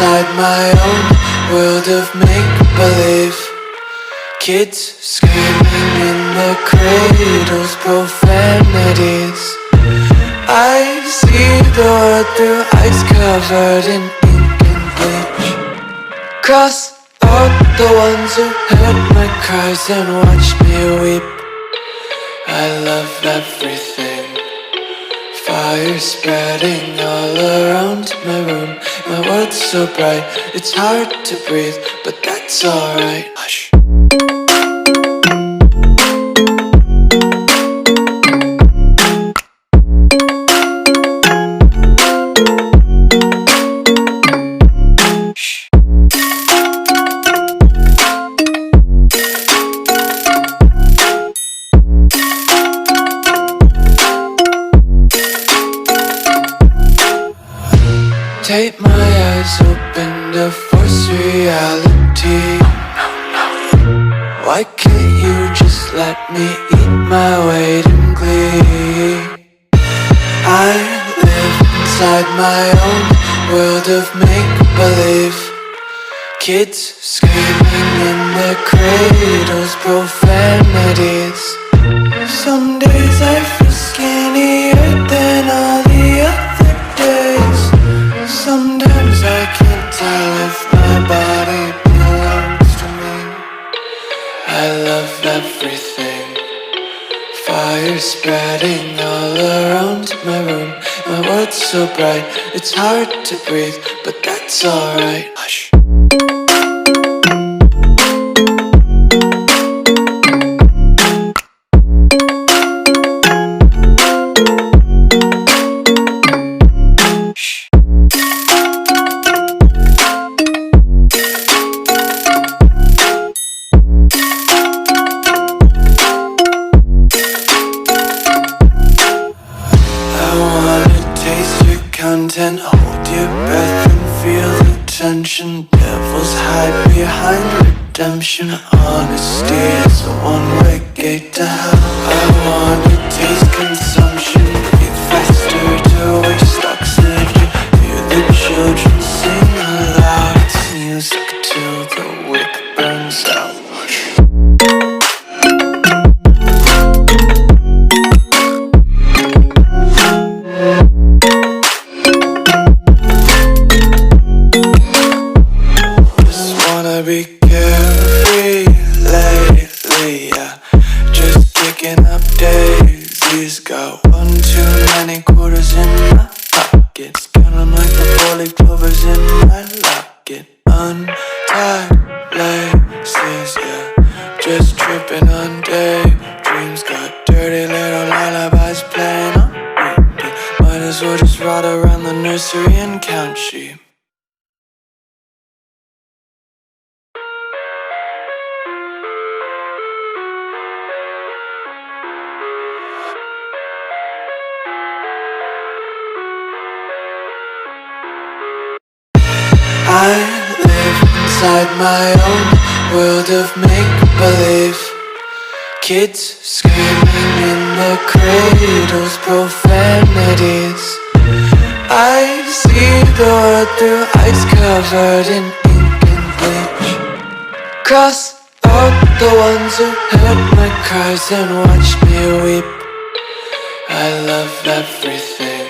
inside my own world of make-believe. Kids screaming in their cradles, profanities. I see the world through ice covered in ink and bleach. Cross out the ones who heard my cries and watched me weep. I love everything. Fire spreading all around my room. My world's so bright, it's hard to breathe, but that's alright. Hush. Tape my eyes open to force reality. Why can't you just let me eat my weight in glee? I live inside my own world of make-believe. Kids screaming in their cradles, profanities. Some days I feel skinnier than all the other days. Sometimes I can't tell if my body belongs to me. I love everything. Fire spreading all around my room. My world's so bright, it's hard to breathe, but that's alright. Hush. Content, hold your breath and feel the tension. Devils hide behind redemption. Honesty is a one-way gate to hell. I wanna taste consumption, breathe faster to waste oxygen. Hear the children sing aloud. It's music till the wick burns out. Be carefree lately, yeah. Just picking up daisies. Got one too many quarters in my pockets. Count 'em like the 4-leaf clovers in my locket. Untied laces, yeah. Just tripping on daydreams. Got dirty little lullabies playing on repeat. Might as well just ride around the nursery and count sheep. I live inside my own world of make-believe. Kids screaming in their cradles, profanities. I see the world through ice covered in ink and bleach. Cross out the ones who heard my cries and watched me weep. I love everything.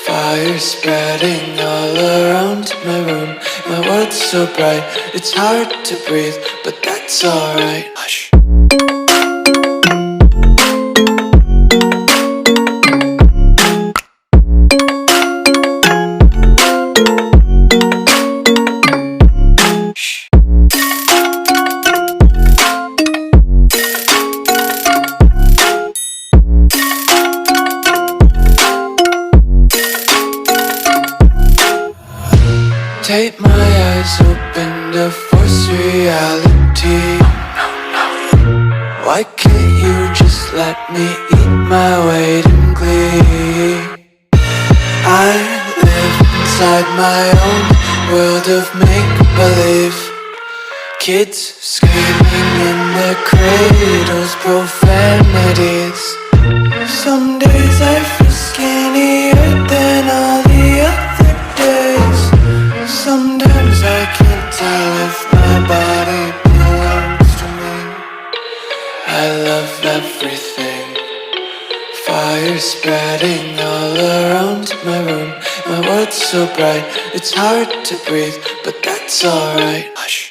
Fire spreading all around my room. My world's so bright, it's hard to breathe, but that's alright. Hush. Tape my eyes open to force reality. Why can't you just let me eat my weight in glee? I live inside my own world of make-believe. Kids screaming in their cradles, profanities. Some days I feel skinnier than all the other days. Some spreading all around my room. My world's so bright, it's hard to breathe, but that's alright. Hush.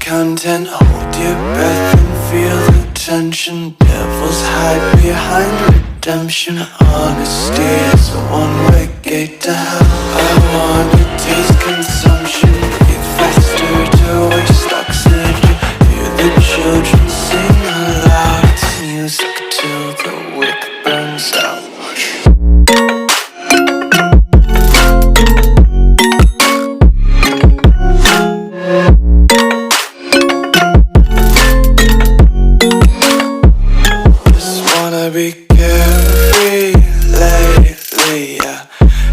Content, hold your breath and feel the tension. Devils hide behind redemption. Honesty is a one-way gate to hell. I wanna taste consumption, breathe faster to waste oxygen. Hear the children sing aloud. It's music till the wick burns out. Be carefree lately, yeah.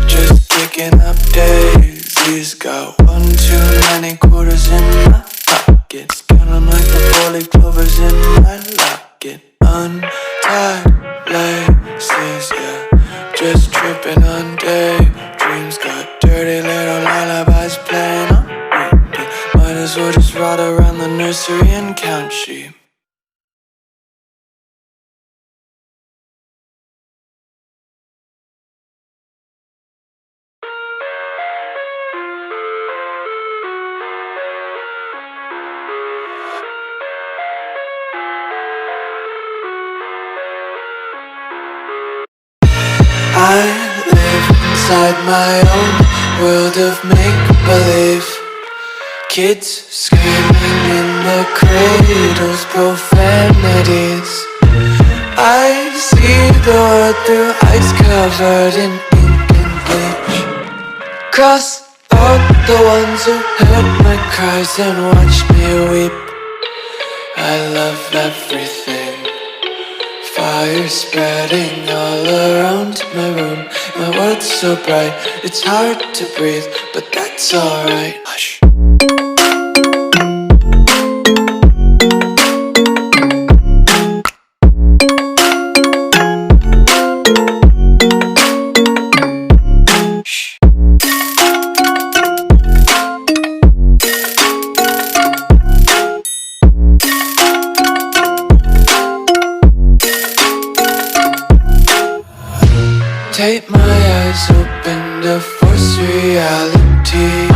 Just picking up daisies. Got one too many quarters in my pockets. Counting like the 4-leaf clovers in my locket. Untied laces, yeah. Just tripping on daydreams. Got dirty little lullabies playing on repeat. Might as well just ride around the nursery and count sheep. I live inside my own world of make-believe. Kids screaming in their cradles, profanities. I see the world through eyes covered in ink and bleach. Cross out the ones who heard my cries and watched me weep. I love everything. Fire spreading all around my room. My world's so bright, it's hard to breathe, but that's alright. Hush. Tape my eyes open to force reality.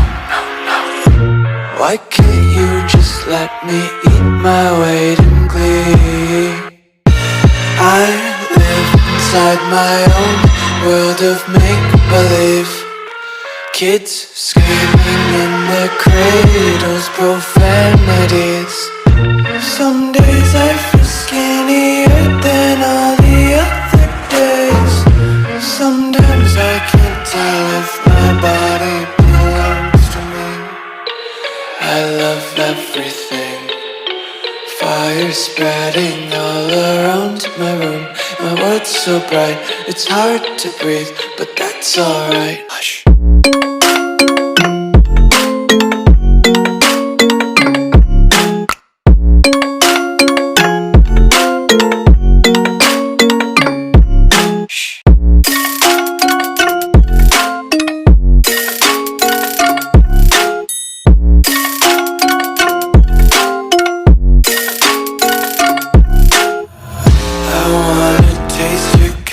Why can't you just let me eat my weight in glee? I live inside my own world of make-believe. Kids screaming in their cradles, profanities. Some days I feel skinnier than all the other days. Sometimes I can't tell if my body belongs to me. I love everything. Fire spreading all around my room. My world's so bright, it's hard to breathe, but that's alright. Hush.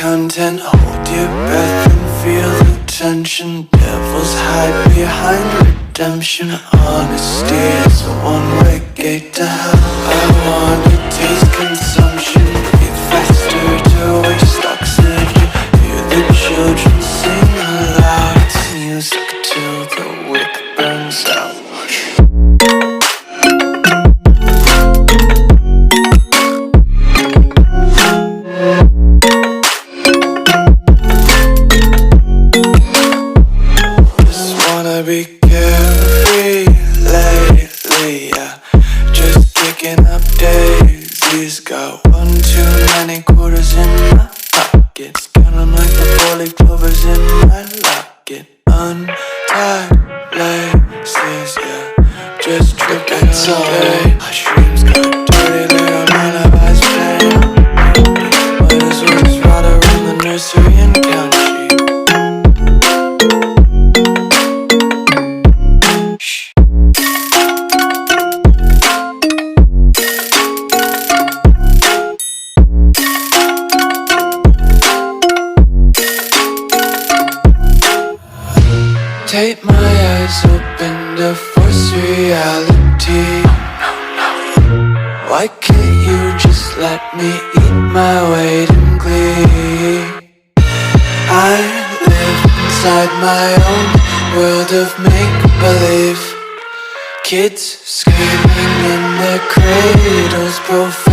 Content, hold your breath and feel the tension. Devils hide behind redemption. Honesty is a one-way gate to hell. I wanna taste consumption, breathe faster to waste oxygen. Hear the children sing aloud. It's music till the wick burns out. Be carefree lately, yeah. Just picking up daisies. Got one too many quarters in my pockets. Counting like the 4-leaf clovers in my locket. Untied just let me eat my weight in glee. I live inside my own world of make-believe. Kids screaming in their cradles, profane.